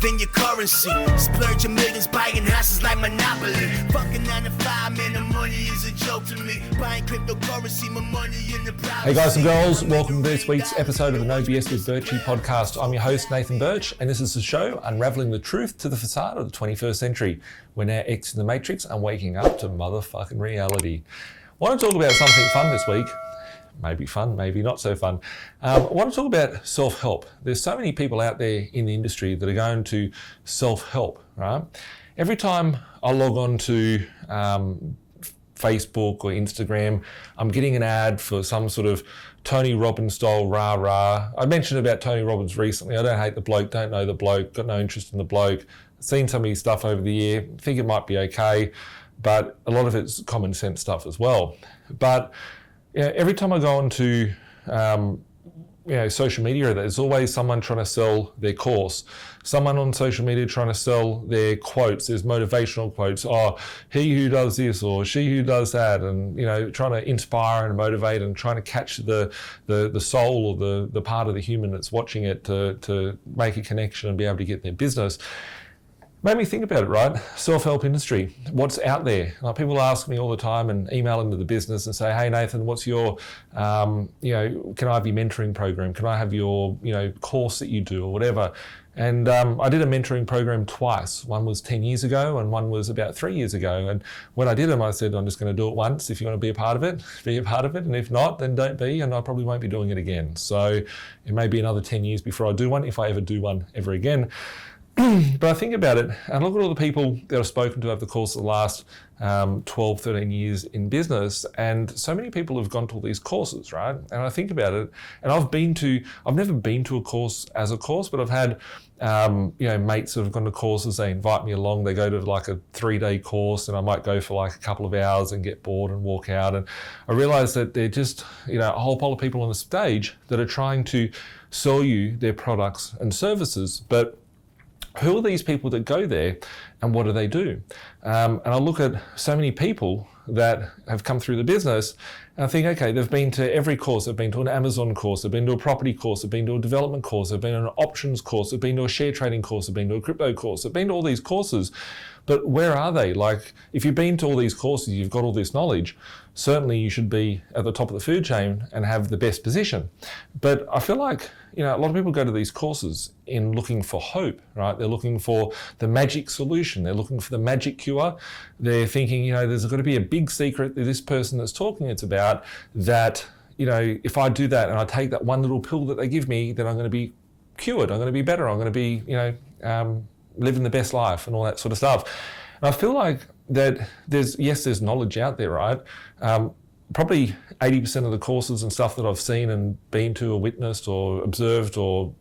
than your currency. Splurging millions, buying houses like Monopoly. Fucking 9 to 5, man, the money is a joke to me. Buying cryptocurrency, my money in the privacy. Hey guys and girls, welcome to this week's episode of the No BS with Birchy podcast. I'm your host, Nathan Birch, and this is the show unraveling the truth to the facade of the 21st century. We're now exiting the matrix and waking up to motherfucking reality. I want to talk about something fun this week. Maybe fun, maybe not so fun. I want to talk about self-help. There's so many people out there in the industry that are going to self-help, right? Every time I log on to Facebook or Instagram, I'm getting an ad for some sort of Tony Robbins style rah-rah. I mentioned about Tony Robbins recently. I don't hate the bloke, don't know the bloke, got no interest in the bloke. Seen some of his stuff over the year, think it might be okay, but a lot of it's common sense stuff as well. But every time I go onto social media, there's always someone trying to sell their course. Someone on social media trying to sell their quotes. There's motivational quotes. Oh, he who does this or she who does that, and trying to inspire and motivate and trying to catch the soul or the part of the human that's watching it to make a connection and be able to get their business. Made me think about it, right? Self-help industry, what's out there? Like, people ask me all the time and email into the business and say, hey Nathan, what's your, can I have your mentoring program? Can I have your, course that you do or whatever? And I did a mentoring program twice. One was 10 years ago and one was about 3 years ago. And when I did them, I said, I'm just going to do it once. If you want to be a part of it, be a part of it. And if not, then don't be, and I probably won't be doing it again. So it may be another 10 years before I do one, if I ever do one ever again. But I think about it and look at all the people that I've spoken to over the course of the last 12, 13 years in business, and so many people have gone to all these courses, right? And I think about it, and I've never been to a course as a course, but I've had mates that have gone to courses. They invite me along, they go to like a 3-day course, and I might go for like a couple of hours and get bored and walk out. And I realize that they're just a whole pile of people on the stage that are trying to sell you their products and services. But who are these people that go there and what do they do? And I look at so many people that have come through the business and I think, okay, they've been to every course. They've been to an Amazon course, they've been to a property course, they've been to a development course, they've been to an options course, they've been to a share trading course, they've been to a crypto course, they've been to all these courses. But where are they? Like, if you've been to all these courses, you've got all this knowledge, certainly you should be at the top of the food chain and have the best position. But I feel like, a lot of people go to these courses in looking for hope, right? They're looking for the magic solution. They're looking for the magic cure. They're thinking, there's got to be a big secret that this person that's talking it's about that, if I do that and I take that one little pill that they give me, then I'm going to be cured. I'm going to be better. I'm going to be, living the best life and all that sort of stuff. And I feel like that there's knowledge out there, right? Probably 80% of the courses and stuff that I've seen and been to or witnessed or observed or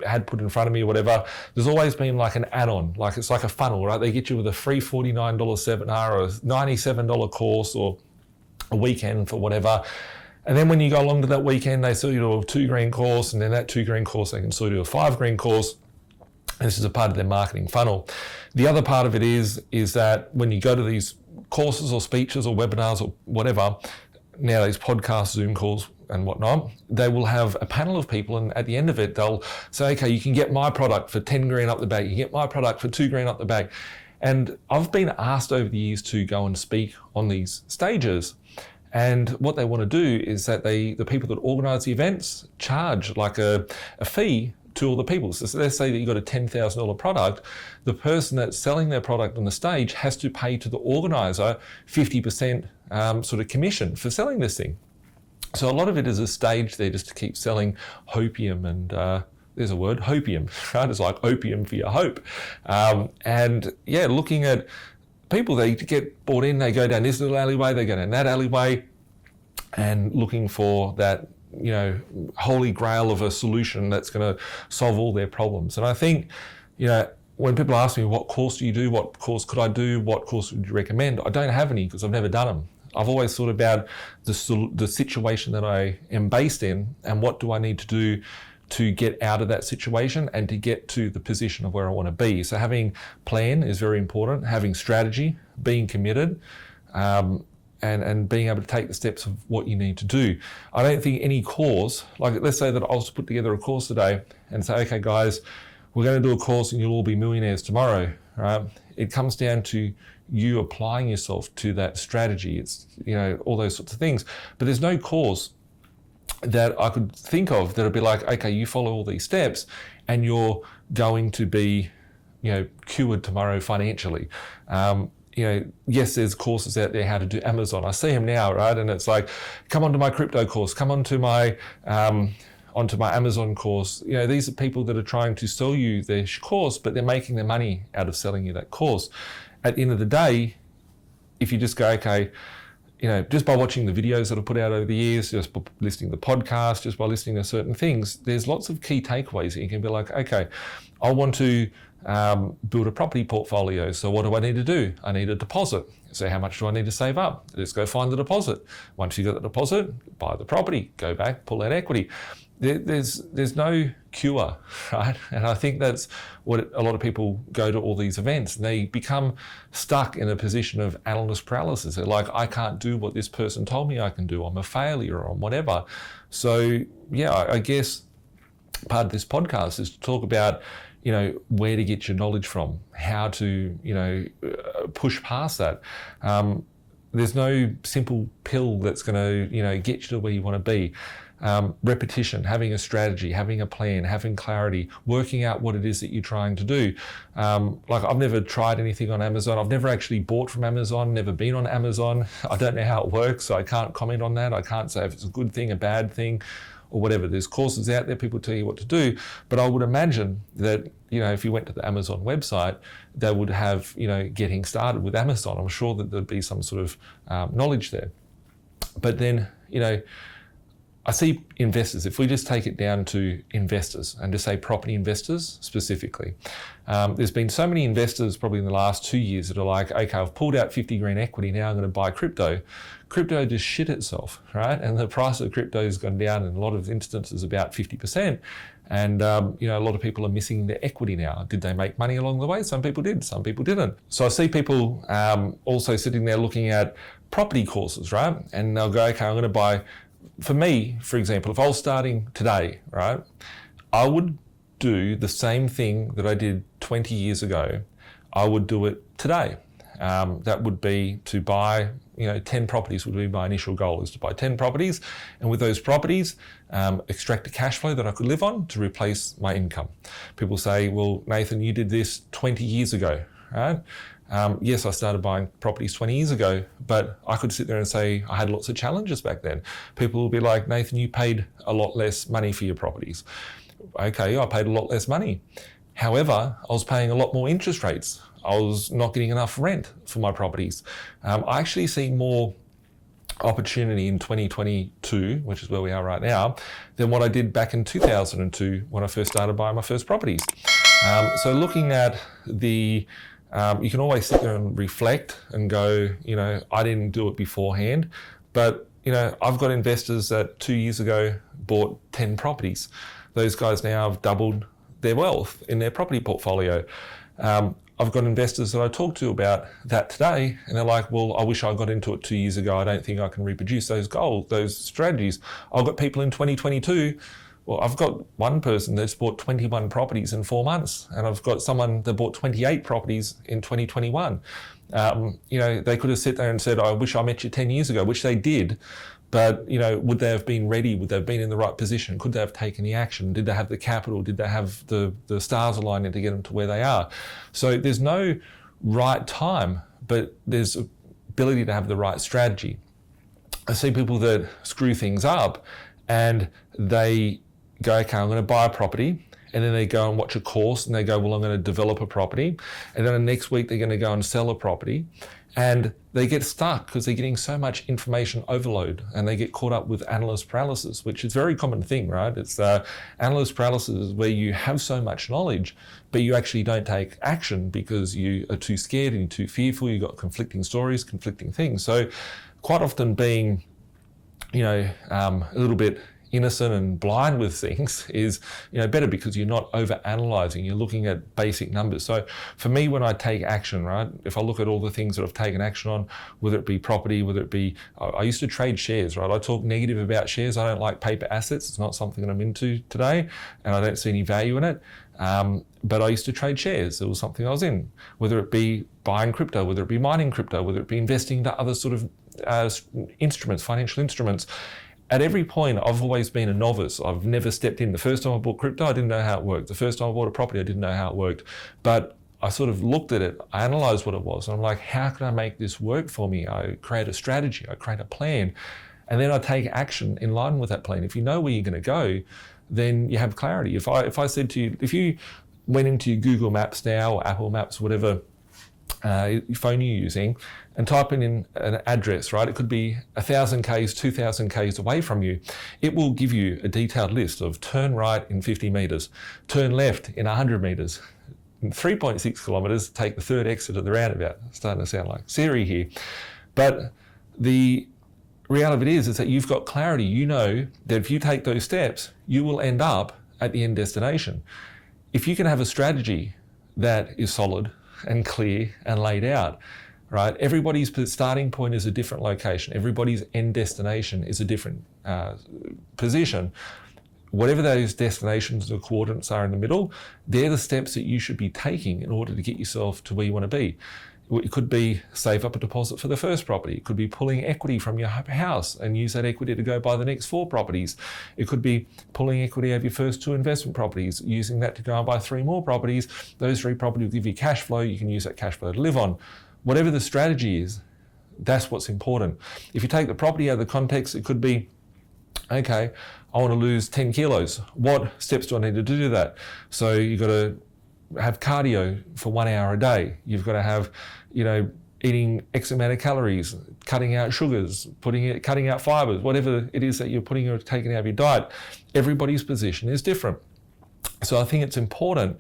had put in front of me or whatever, there's always been like an add-on, like it's like a funnel, right? They get you with a free $49 seminar or a $97 course or a weekend for whatever. And then when you go along to that weekend, they sell you to a $2,000 course, and then that $2,000 course, they can sell you to a $5,000 course. And this is a part of their marketing funnel. The other part of it is that when you go to these courses or speeches or webinars or whatever, now these podcasts, Zoom calls and whatnot, they will have a panel of people, and at the end of it, they'll say, okay, you can get my product for $10,000 up the back, you can get my product for $2,000 up the back. And I've been asked over the years to go and speak on these stages. And what they want to do is that the people that organise the events charge like a fee to all the people. So let's say that you've got a $10,000 product, the person that's selling their product on the stage has to pay to the organiser 50% sort of commission for selling this thing. So a lot of it is a stage there just to keep selling hopium, and there's a word, hopium, right? It's like opium for your hope. Looking at people, they get bought in, they go down this little alleyway, they go down that alleyway, and looking for that holy grail of a solution that's going to solve all their problems. And I think, when people ask me, what course do you do? What course could I do? What course would you recommend? I don't have any because I've never done them. I've always thought about the situation that I am based in and what do I need to do to get out of that situation and to get to the position of where I want to be. So having plan is very important, having strategy, being committed, and being able to take the steps of what you need to do. I don't think any course, like let's say that I was to put together a course today and say, okay guys, we're going to do a course and you'll all be millionaires tomorrow, right? It comes down to you applying yourself to that strategy. It's, all those sorts of things. But there's no course that I could think of that'll be like, okay, you follow all these steps and you're going to be, cured tomorrow financially. Yes, there's courses out there how to do Amazon. I see them now, right? And it's like, come onto my crypto course, come onto my Amazon course. These are people that are trying to sell you their course, but they're making their money out of selling you that course. At the end of the day, if you just go, okay, just by watching the videos that I've put out over the years, just by listening to the podcast, just by listening to certain things, there's lots of key takeaways that you can be like, okay, I want to build a property portfolio. So what do I need to do? I need a deposit. So how much do I need to save up? Let's go find the deposit. Once you got the deposit, buy the property, go back, pull out equity. There's no cure, right? And I think that's what a lot of people go to all these events and they become stuck in a position of analyst paralysis. They're like, I can't do what this person told me I can do. I'm a failure or whatever. So yeah, I guess part of this podcast is to talk about, where to get your knowledge from, how to, push past that. There's no simple pill that's going to, get you to where you want to be. Repetition, having a strategy, having a plan, having clarity, working out what it is that you're trying to do. Like I've never tried anything on Amazon. I've never actually bought from Amazon, never been on Amazon. I don't know how it works, so I can't comment on that. I can't say if it's a good thing, a bad thing, or whatever. There's courses out there, people tell you what to do, but I would imagine that, if you went to the Amazon website, they would have, getting started with Amazon. I'm sure that there'd be some sort of knowledge there. But then, I see investors, if we just take it down to investors and just say property investors specifically, there's been so many investors probably in the last 2 years that are like, okay, I've pulled out 50 grand equity, now I'm going to buy crypto. Crypto just shit itself, right? And the price of crypto has gone down in a lot of instances about 50%. And, a lot of people are missing their equity now. Did they make money along the way? Some people did, some people didn't. So I see people also sitting there looking at property courses, right? And they'll go, okay, I'm going to buy. For me, for example, if I was starting today, right, I would do the same thing that I did 20 years ago. I would do it today. That would be to buy, 10 properties would be my initial goal, is to buy 10 properties. And with those properties, extract a cash flow that I could live on to replace my income. People say, well, Nathan, you did this 20 years ago, right? Yes, I started buying properties 20 years ago, but I could sit there and say I had lots of challenges back then. People will be like, Nathan, you paid a lot less money for your properties. Okay, I paid a lot less money. However, I was paying a lot more interest rates. I was not getting enough rent for my properties. I actually see more opportunity in 2022, which is where we are right now, than what I did back in 2002 when I first started buying my first properties. So looking at the you can always sit there and reflect and go, I didn't do it beforehand, but, I've got investors that 2 years ago bought 10 properties. Those guys now have doubled their wealth in their property portfolio. I've got investors that I talk to about that today, and they're like, well, I wish I got into it 2 years ago. I don't think I can reproduce those goals, those strategies. I've got people in 2022. Well, I've got one person that's bought 21 properties in 4 months, and I've got someone that bought 28 properties in 2021. They could have sat there and said, I wish I met you 10 years ago, which they did. But, would they have been ready? Would they have been in the right position? Could they have taken the action? Did they have the capital? Did they have the stars aligning to get them to where they are? So there's no right time, but there's ability to have the right strategy. I see people that screw things up and they go, okay, I'm going to buy a property, and then they go and watch a course and they go, well, I'm going to develop a property, and then the next week they're going to go and sell a property, and they get stuck because they're getting so much information overload, and they get caught up with analyst paralysis, which is a very common thing, right? It's analyst paralysis where you have so much knowledge, but you actually don't take action because you are too scared and too fearful. You've got conflicting stories, conflicting things. So quite often being, a little bit innocent and blind with things is better, because you're not over analyzing, you're looking at basic numbers. So for me, when I take action, right, if I look at all the things that I've taken action on, whether it be property, whether it be, I used to trade shares, right? I talk negative about shares. I don't like paper assets. It's not something that I'm into today, and I don't see any value in it. But I used to trade shares. It was something I was in, whether it be buying crypto, whether it be mining crypto, whether it be investing into other sort of instruments, financial instruments. At every point, I've always been a novice. I've never stepped in. The first time I bought crypto, I didn't know how it worked. The first time I bought a property, I didn't know how it worked. But I sort of looked at it, I analysed what it was, and I'm like, how can I make this work for me? I create a strategy, I create a plan, and then I take action in line with that plan. If you know where you're going to go, then you have clarity. If I said to you, if you went into your Google Maps now, or Apple Maps, whatever phone you're using, and type in an address, right? It could be 1,000 Ks, 2,000 Ks away from you. It will give you a detailed list of turn right in 50 metres, turn left in 100 metres, 3.6 kilometres, take the third exit at the roundabout. It's starting to sound like Siri here. But the reality of it is that you've got clarity. You know that if you take those steps, you will end up at the end destination. If you can have a strategy that is solid and clear and laid out, right? Everybody's starting point is a different location. Everybody's end destination is a different position. Whatever those destinations or coordinates are in the middle, they're the steps that you should be taking in order to get yourself to where you want to be. It could be save up a deposit for the first property. It could be pulling equity from your house and use that equity to go buy the next 4 properties. It could be pulling equity over your first 2 investment properties, using that to go and buy 3 more properties. Those 3 properties will give you cash flow. You can use that cash flow to live on. Whatever the strategy is, that's what's important. If you take the property out of the context, it could be, okay, I want to lose 10 kilos. What steps do I need to do that? So you've got to have cardio for 1 hour a day. You've got to have, eating X amount of calories, cutting out sugars, cutting out fibers, whatever it is that you're putting or taking out of your diet. Everybody's position is different. So I think it's important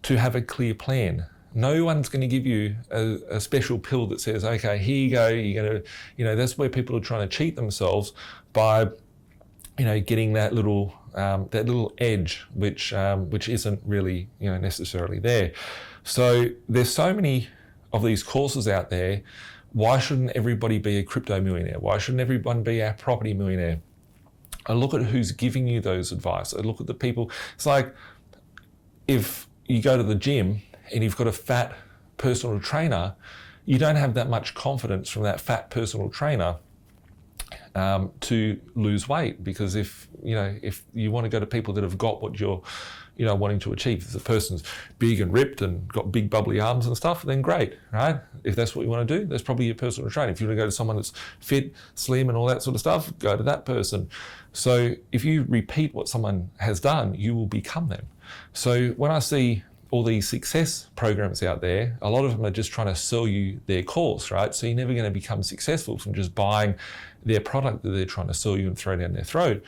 to have a clear plan. No one's going to give you a special pill that says, okay, here you go, you're going to, that's where people are trying to cheat themselves by, getting that little edge, which isn't really, necessarily there. So there's so many of these courses out there. Why shouldn't everybody be a crypto millionaire? Why shouldn't everyone be a property millionaire? I look at who's giving you those advice. I look at the people. It's like if you go to the gym and you've got a fat personal trainer, you don't have that much confidence from that fat personal trainer to lose weight, because if you want to go to people that have got what you're wanting to achieve, if the person's big and ripped and got big bubbly arms and stuff, then great, right? If that's what you want to do, that's probably your personal trainer. If you want to go to someone that's fit, slim and all that sort of stuff, go to that person. So if you repeat what someone has done, you will become them. So when I see all these success programs out there, a lot of them are just trying to sell you their course, right? So you're never going to become successful from just buying their product that they're trying to sell you and throw down their throat.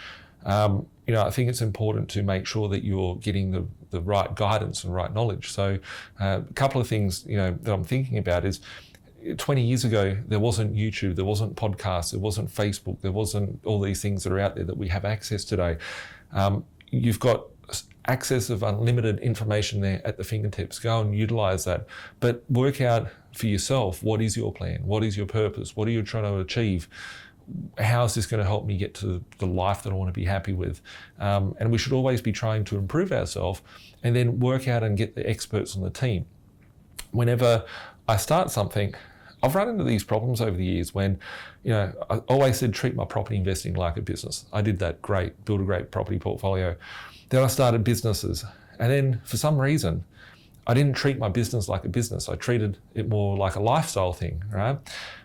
I think it's important to make sure that you're getting the right guidance and right knowledge. So a couple of things, that I'm thinking about is 20 years ago, there wasn't YouTube, there wasn't podcasts, there wasn't Facebook, there wasn't all these things that are out there that we have access today. You've got access of unlimited information there at the fingertips. Go and utilize that, but work out for yourself, what is your plan? What is your purpose? What are you trying to achieve? How is this going to help me get to the life that I want to be happy with? And we should always be trying to improve ourselves and then work out and get the experts on the team. Whenever I start something, I've run into these problems over the years when, I always said treat my property investing like a business. I did that great, built a great property portfolio. Then I started businesses. And then for some reason, I didn't treat my business like a business. I treated it more like a lifestyle thing, right?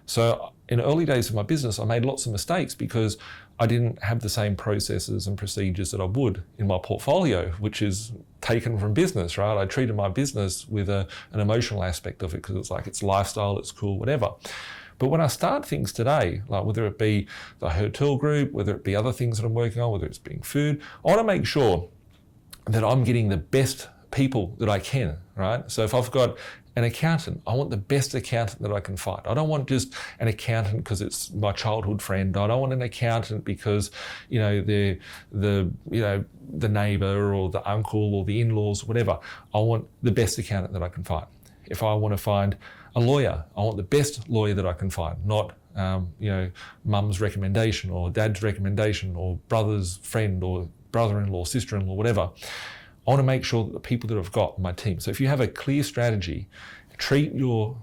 So in the early days of my business, I made lots of mistakes because I didn't have the same processes and procedures that I would in my portfolio, which is taken from business, right? I treated my business with an emotional aspect of it because it's like it's lifestyle, it's cool, whatever. But when I start things today, like whether it be the hotel group, whether it be other things that I'm working on, whether it's being food, I want to make sure that I'm getting the best people that I can, right? So if I've got an accountant, I want the best accountant that I can find. I don't want just an accountant because it's my childhood friend. I don't want an accountant because, they're the neighbour or the uncle or the in-laws, whatever. I want the best accountant that I can find. If I want to find a lawyer, I want the best lawyer that I can find, not mum's recommendation or dad's recommendation or brother's friend or brother-in-law, sister-in-law, whatever. I want to make sure that the people that I've got on my team. So if you have a clear strategy, treat your,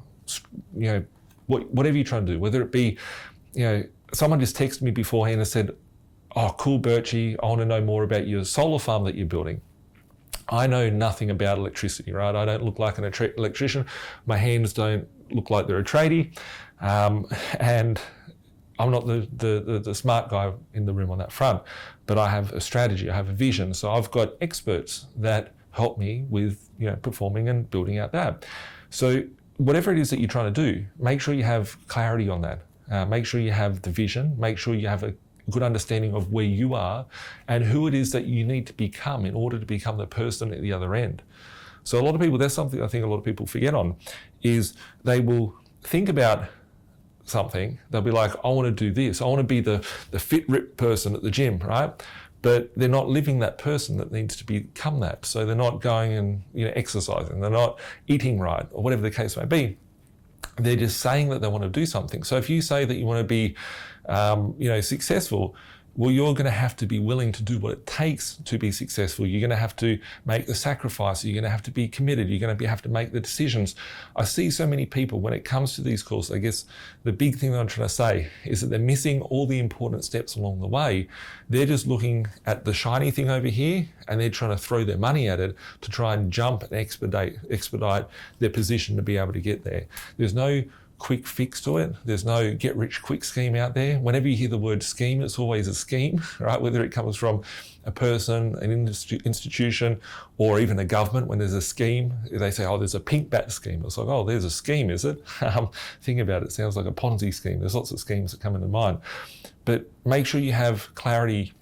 whatever you're trying to do, whether it be, someone just texted me beforehand and said, oh, cool, Birchy, I want to know more about your solar farm that you're building. I know nothing about electricity, right? I don't look like an electrician. My hands don't look like they're a tradie. And I'm not the smart guy in the room on that front, but I have a strategy, I have a vision. So I've got experts that help me with, performing and building out that. So whatever it is that you're trying to do, make sure you have clarity on that. Make sure you have the vision, make sure you have a good understanding of where you are and who it is that you need to become in order to become the person at the other end. So a lot of people, that's something I think a lot of people forget on, is they will think about something, they'll be like, I want to do this, I want to be the fit, ripped person at the gym, right? But they're not living that person that needs to become that. So they're not going and exercising, they're not eating right, or whatever the case may be. They're just saying that they want to do something. So if you say that you want to be successful, well, you're going to have to be willing to do what it takes to be successful. You're going to have to make the sacrifice. You're going to have to be committed. You're going to have to make the decisions. I see so many people when it comes to these calls, I guess the big thing that I'm trying to say is that they're missing all the important steps along the way. They're just looking at the shiny thing over here and they're trying to throw their money at it to try and jump and expedite their position to be able to get there. There's no quick fix to it. There's no get rich quick scheme out there. Whenever you hear the word scheme, it's always a scheme, right? Whether it comes from a person, an institution, or even a government. When there's a scheme, they say, oh, there's a pink bat scheme. It's like, oh, there's a scheme, is it? Think about it. It sounds like a Ponzi scheme. There's lots of schemes that come into mind. But make sure you have clarity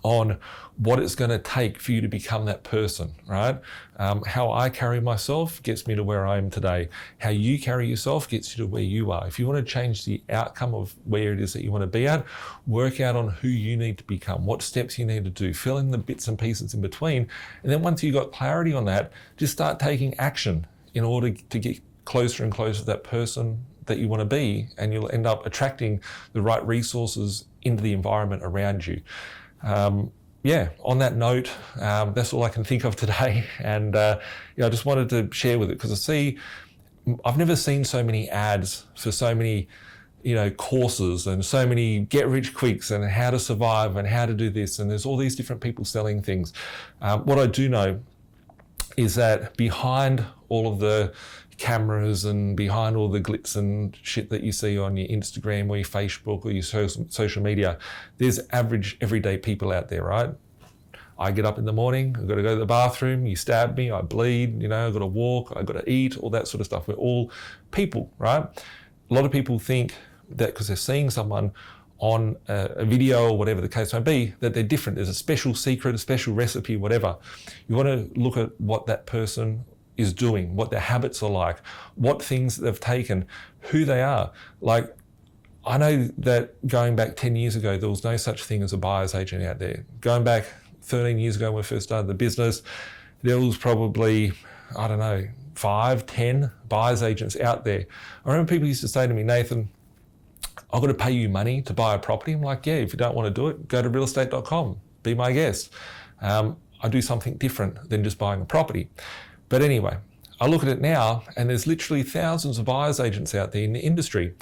on what it's going to take for you to become that person, right? How I carry myself gets me to where I am today. How you carry yourself gets you to where you are. If you want to change the outcome of where it is that you want to be at, work out on who you need to become, what steps you need to do, fill in the bits and pieces in between. And then once you've got clarity on that, just start taking action in order to get closer and closer to that person that you want to be, and you'll end up attracting the right resources into the environment around you. On that note, that's all I can think of today. And I just wanted to share with it because I've never seen so many ads for so many, courses and so many get rich quicks and how to survive and how to do this. And there's all these different people selling things. What I do know is that behind all of the cameras and behind all the glitz and shit that you see on your Instagram or your Facebook or your social media, there's average everyday people out there, right? I get up in the morning, I've got to go to the bathroom, you stab me, I bleed, I've got to walk, I've got to eat, all that sort of stuff. We're all people, right? A lot of people think that because they're seeing someone on a video or whatever the case may be, that they're different. There's a special secret, a special recipe, whatever. You want to look at what that person is doing, what their habits are like, what things they've taken, who they are. Like, I know that going back 10 years ago, there was no such thing as a buyer's agent out there. Going back 13 years ago when we first started the business, there was probably, 5, 10 buyer's agents out there. I remember people used to say to me, Nathan, I've got to pay you money to buy a property. I'm like, yeah, if you don't want to do it, go to realestate.com, be my guest. I do something different than just buying a property. But anyway, I look at it now and there's literally thousands of buyer's agents out there in the industry.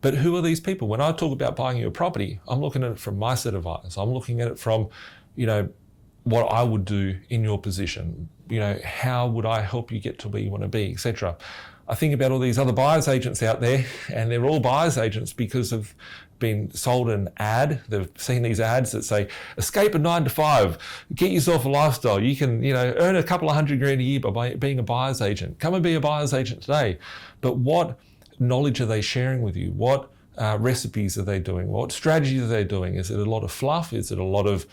But who are these people? When I talk about buying you a property, I'm looking at it from my set of eyes. I'm looking at it from, what I would do in your position. How would I help you get to where you want to be, etc. I think about all these other buyer's agents out there, and they're all buyer's agents because of been sold an ad. They've seen these ads that say, escape a 9 to 5, get yourself a lifestyle. You can, earn a couple of $100,000 a year by being a buyer's agent. Come and be a buyer's agent today. But what knowledge are they sharing with you? What recipes are they doing? What strategies are they doing? Is it a lot of fluff? Is it a lot of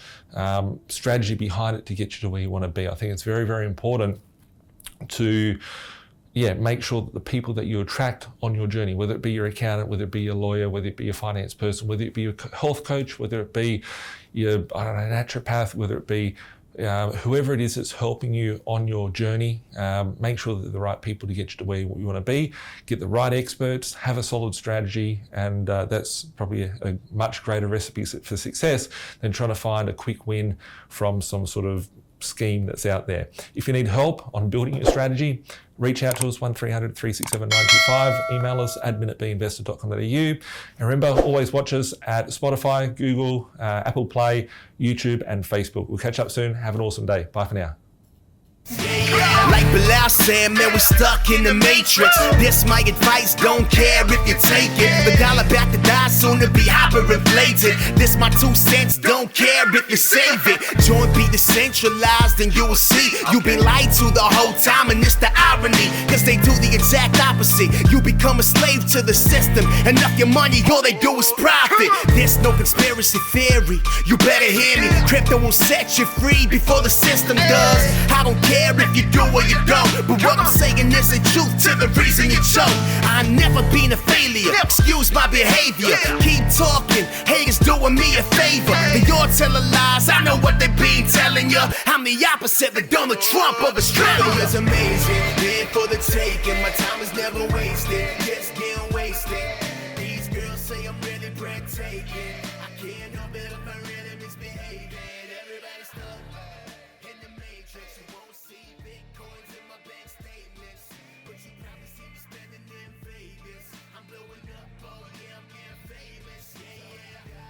strategy behind it to get you to where you want to be? I think it's very, very important to make sure that the people that you attract on your journey, whether it be your accountant, whether it be your lawyer, whether it be your finance person, whether it be your health coach, whether it be your, naturopath, whether it be whoever it is that's helping you on your journey, make sure that they're the right people to get you to where you want to be, get the right experts, have a solid strategy, and that's probably a much greater recipe for success than trying to find a quick win from some sort of scheme that's out there. If you need help on building your strategy, reach out to us, 1300 367 925. Email us, admin@binvested.com.au. And remember, always watch us at Spotify, Google, Apple Play, YouTube, and Facebook. We'll catch up soon. Have an awesome day. Bye for now. Like Bilal said, man, we're stuck in the matrix. This my advice, don't care if you take it. The dollar about to die, soon to be hyperinflated. This my 2 cents, don't care if you save it. Joint be decentralized and you will see you've been lied to the whole time, and it's the irony, cause they do the exact opposite. You become a slave to the system, enough your money, all they do is profit. There's no conspiracy theory, you better hear me. Crypto will set you free before the system does. I don't care if you do or you don't, but what I'm saying is the truth to the reason you choke. I've never been a failure, excuse my behavior. Keep talking, haters doing me a favor. They all telling lies, I know what they been telling you. I'm the opposite of Donald Trump of Australia. It's amazing, there for the taking, my time is never wasted.